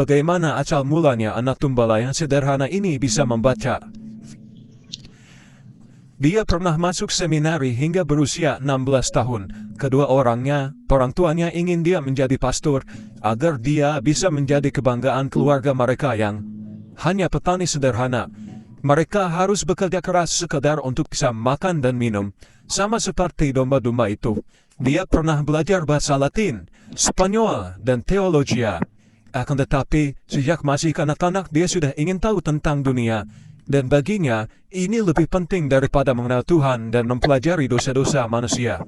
bagaimana asal mulanya anak gembala yang sederhana ini bisa membaca. Dia pernah masuk seminari hingga berusia 16 tahun. Kedua orang tuanya ingin dia menjadi pastor, agar dia bisa menjadi kebanggaan keluarga mereka yang hanya petani sederhana. Mereka harus bekerja keras sekedar untuk bisa makan dan minum, sama seperti domba-domba itu. Dia pernah belajar bahasa Latin, Spanyol, dan teologia. Akan tetapi, sejak masih kanak-kanak dia sudah ingin tahu tentang dunia. Dan baginya, ini lebih penting daripada mengenal Tuhan dan mempelajari dosa-dosa manusia.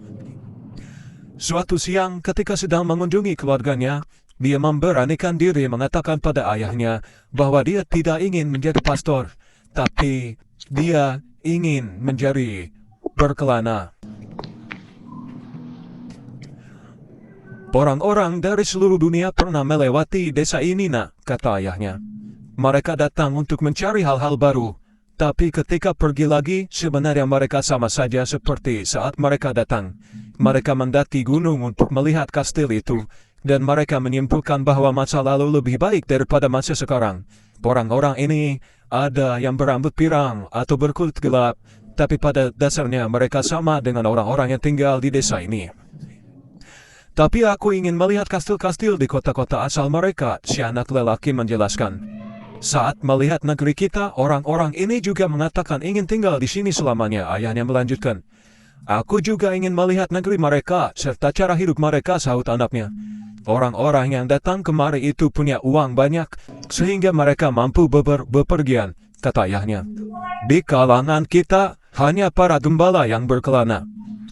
Suatu siang ketika sedang mengunjungi keluarganya, dia memberanikan diri mengatakan pada ayahnya bahwa dia tidak ingin menjadi pastor, tapi dia ingin menjadi berkelana. Orang-orang dari seluruh dunia pernah melewati desa ini, nak, kata ayahnya. Mereka datang untuk mencari hal-hal baru, tapi ketika pergi lagi, sebenarnya mereka sama saja seperti saat mereka datang. Mereka mendaki gunung untuk melihat kastil itu, dan mereka menyimpulkan bahwa masa lalu lebih baik daripada masa sekarang. Orang-orang ini ada yang berambut pirang atau berkulit gelap, tapi pada dasarnya mereka sama dengan orang-orang yang tinggal di desa ini. Tapi aku ingin melihat kastil-kastil di kota-kota asal mereka, si anak lelaki menjelaskan. Saat melihat negeri kita, orang-orang ini juga mengatakan ingin tinggal di sini selamanya, ayahnya melanjutkan. Aku juga ingin melihat negeri mereka, serta cara hidup mereka, sahut anaknya. Orang-orang yang datang kemari itu punya uang banyak, sehingga mereka mampu bepergian, kata ayahnya. Di kalangan kita, hanya para gembala yang berkelana.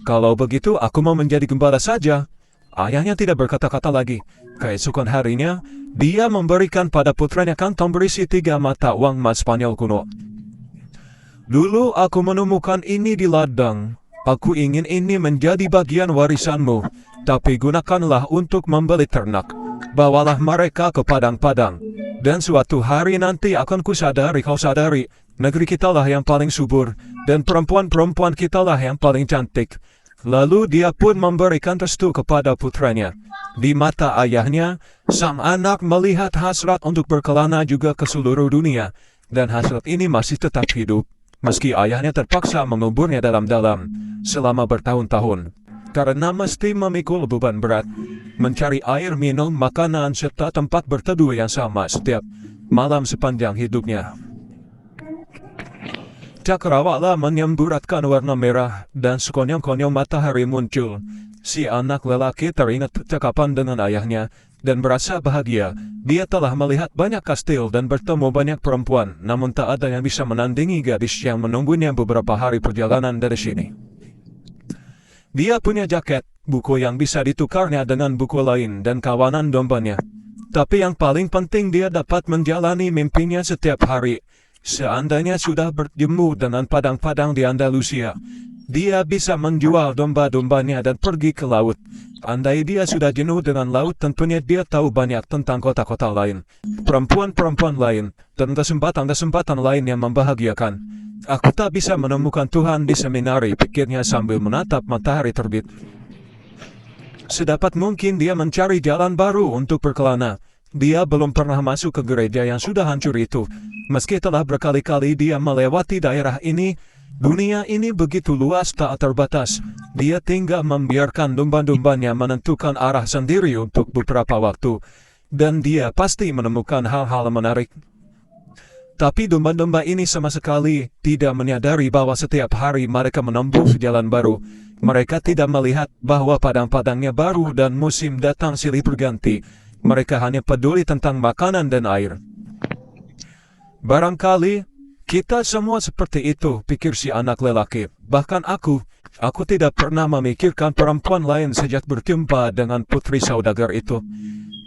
Kalau begitu, aku mau menjadi gembala saja. Ayahnya tidak berkata-kata lagi. Keesokan harinya, dia memberikan pada putranya kantong berisi 3 mata uang emas Spanyol kuno. Dulu aku menemukan ini di ladang. Aku ingin ini menjadi bagian warisanmu, tapi gunakanlah untuk membeli ternak. Bawalah mereka ke padang-padang. Dan suatu hari nanti akan kusadari kau sadari, negeri kitalah yang paling subur, dan perempuan-perempuan kitalah yang paling cantik. Lalu dia pun memberikan restu kepada putranya. Di mata ayahnya, sang anak melihat hasrat untuk berkelana juga ke seluruh dunia, dan hasrat ini masih tetap hidup, meski ayahnya terpaksa menguburnya dalam-dalam selama bertahun-tahun. Karena mesti memikul beban berat, mencari air minum, makanan, serta tempat berteduh yang sama setiap malam sepanjang hidupnya. Cakrawala menyemburatkan warna merah, dan sekonyong-konyong matahari muncul. Si anak lelaki teringat percakapan dengan ayahnya, dan berasa bahagia. Dia telah melihat banyak kastil dan bertemu banyak perempuan, namun tak ada yang bisa menandingi gadis yang menunggunya beberapa hari perjalanan dari sini. Dia punya jaket, buku yang bisa ditukarnya dengan buku lain, dan kawanan dombanya. Tapi yang paling penting, dia dapat menjalani mimpinya setiap hari. Seandainya sudah berjemu dengan padang-padang di Andalusia, dia bisa menjual domba-dombanya dan pergi ke laut. Andai dia sudah jenuh dengan laut, tentunya dia tahu banyak tentang kota-kota lain, perempuan-perempuan lain, dan kesempatan-kesempatan lain yang membahagiakan. Aku tak bisa menemukan Tuhan di seminari, pikirnya sambil menatap matahari terbit. Sedapat mungkin dia mencari jalan baru untuk berkelana. Dia belum pernah masuk ke gereja yang sudah hancur itu. Meski telah berkali-kali dia melewati daerah ini, dunia ini begitu luas tak terbatas. Dia tinggal membiarkan domba-dombanya menentukan arah sendiri untuk beberapa waktu. Dan dia pasti menemukan hal-hal menarik. Tapi domba-domba ini sama sekali tidak menyadari bahwa setiap hari mereka menempuh jalan baru. Mereka tidak melihat bahwa padang-padangnya baru dan musim datang silih berganti. Mereka hanya peduli tentang makanan dan air. Barangkali kita semua seperti itu, pikir si anak lelaki. Bahkan aku tidak pernah memikirkan perempuan lain sejak berjumpa dengan putri saudagar itu.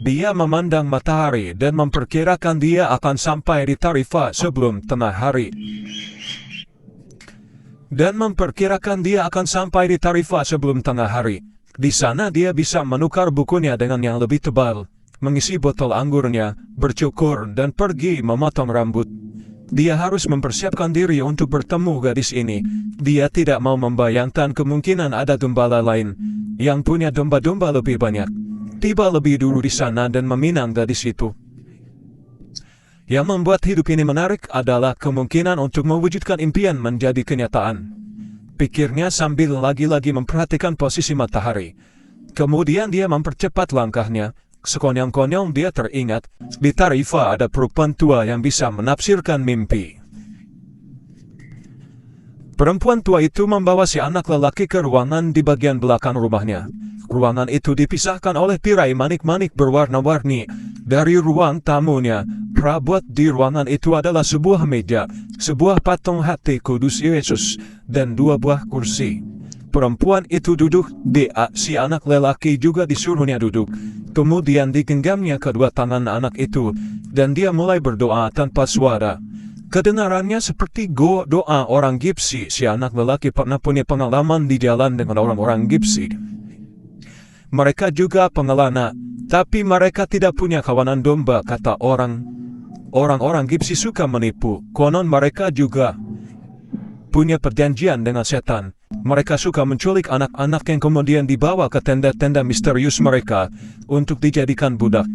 Dia memandang matahari dan memperkirakan dia akan sampai di Tarifa sebelum tengah hari. Di sana dia bisa menukar bukunya dengan yang lebih tebal, mengisi botol anggurnya, bercukur, dan pergi memotong rambut. Dia harus mempersiapkan diri untuk bertemu gadis ini. Dia tidak mau membayangkan kemungkinan ada gembala lain yang punya domba-domba lebih banyak, tiba lebih dulu di sana dan meminang gadis itu. Yang membuat hidup ini menarik adalah kemungkinan untuk mewujudkan impian menjadi kenyataan. Pikirnya sambil lagi-lagi memperhatikan posisi matahari. Kemudian dia mempercepat langkahnya. Sekonyong-konyong dia teringat, di Tarifa ada perempuan tua yang bisa menafsirkan mimpi. Perempuan tua itu membawa si anak lelaki ke ruangan di bagian belakang rumahnya. Ruangan itu dipisahkan oleh tirai manik-manik berwarna-warni. Dari ruang tamunya, perabot di ruangan itu adalah sebuah meja, sebuah patung hati kudus Yesus, dan 2 buah kursi. Perempuan itu duduk, si anak lelaki juga disuruhnya duduk. Kemudian digenggamnya kedua tangan anak itu, dan dia mulai berdoa tanpa suara. Kedengarannya seperti doa orang Gipsi. Si anak lelaki pernah punya pengalaman di jalan dengan orang-orang Gipsi. Mereka juga pengelana, tapi mereka tidak punya kawanan domba, kata orang. Orang-orang Gipsi suka menipu, konon mereka juga punya perjanjian dengan setan. Mereka suka menculik anak-anak yang kemudian dibawa ke tenda-tenda misterius mereka untuk dijadikan budak.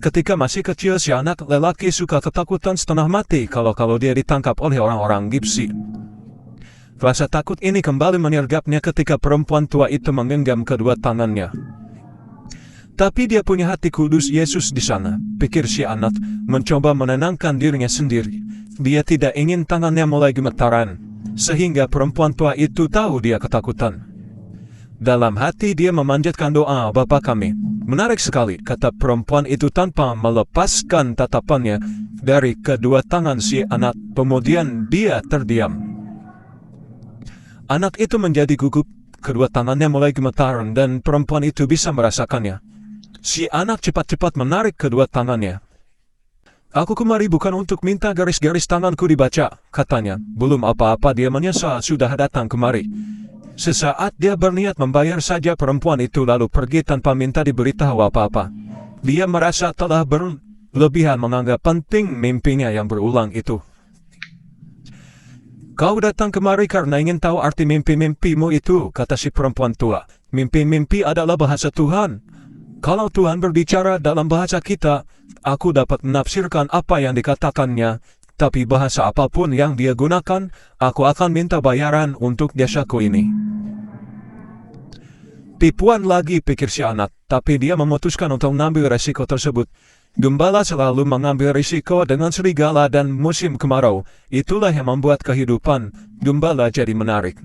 Ketika masih kecil, si anak lelaki suka ketakutan setengah mati kalau dia ditangkap oleh orang-orang Gipsi. Rasa takut ini kembali menyergapnya ketika perempuan tua itu menggenggam kedua tangannya. Tapi dia punya hati kudus Yesus di sana, pikir si anak, mencoba menenangkan dirinya sendiri. Dia tidak ingin tangannya mulai gemetaran, sehingga perempuan tua itu tahu dia ketakutan. Dalam hati dia memanjatkan doa, "Bapa kami." Menarik sekali, kata perempuan itu tanpa melepaskan tatapannya dari kedua tangan si anak. Kemudian dia terdiam. Anak itu menjadi gugup, kedua tangannya mulai gemetar dan perempuan itu bisa merasakannya. Si anak cepat-cepat menarik kedua tangannya. "Aku kemari bukan untuk minta garis-garis tanganku dibaca," katanya. Belum apa-apa dia menyesal sudah datang kemari. Sesaat dia berniat membayar saja perempuan itu lalu pergi tanpa minta diberitahu apa-apa. Dia merasa telah berlebihan menganggap penting mimpinya yang berulang itu. "Kau datang kemari karena ingin tahu arti mimpi-mimpimu itu," kata si perempuan tua. "Mimpi-mimpi adalah bahasa Tuhan. Kalau Tuhan berbicara dalam bahasa kita, aku dapat menafsirkan apa yang dikatakannya. Tapi bahasa apapun yang dia gunakan, aku akan minta bayaran untuk jasaku ini." Tipuan lagi, pikir si anak, tapi dia memutuskan untuk mengambil resiko tersebut. Gembala selalu mengambil risiko dengan serigala dan musim kemarau. Itulah yang membuat kehidupan gembala jadi menarik.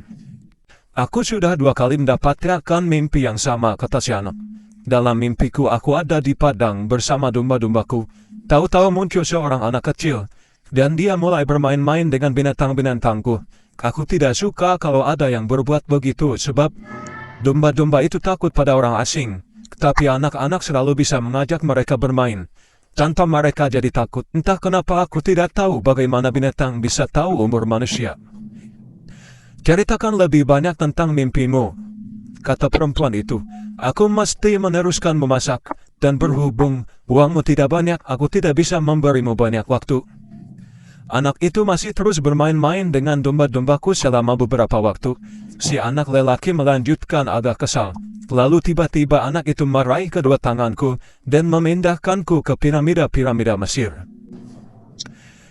"Aku sudah 2 kali mendapatkan mimpi yang sama," kata si anak. "Dalam mimpiku aku ada di padang bersama domba-dombaku. Tahu-tahu muncul seorang anak kecil, dan dia mulai bermain-main dengan binatang-binatangku. Aku tidak suka kalau ada yang berbuat begitu sebab domba-domba itu takut pada orang asing. Tapi anak-anak selalu bisa mengajak mereka bermain. Tanpa mereka jadi takut. Entah kenapa aku tidak tahu bagaimana binatang bisa tahu umur manusia." "Ceritakan lebih banyak tentang mimpimu," kata perempuan itu. "Aku mesti meneruskan memasak, dan berhubung uangmu tidak banyak, aku tidak bisa memberimu banyak waktu." Anak itu masih terus bermain-main dengan domba-dombaku selama beberapa waktu. Si anak lelaki melanjutkan agak kesal. Lalu tiba-tiba anak itu meraih kedua tanganku dan memindahkanku ke piramida-piramida Mesir.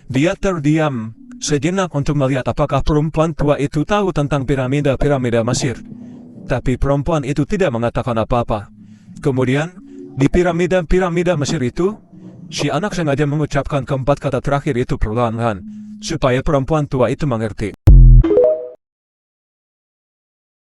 Dia terdiam sejenak untuk melihat apakah perempuan tua itu tahu tentang piramida-piramida Mesir. Tapi perempuan itu tidak mengatakan apa-apa. Kemudian, di piramida-piramida Mesir itu, si anak sengaja mengucapkan keempat kata terakhir itu perlahan-lahan, supaya perempuan tua itu mengerti.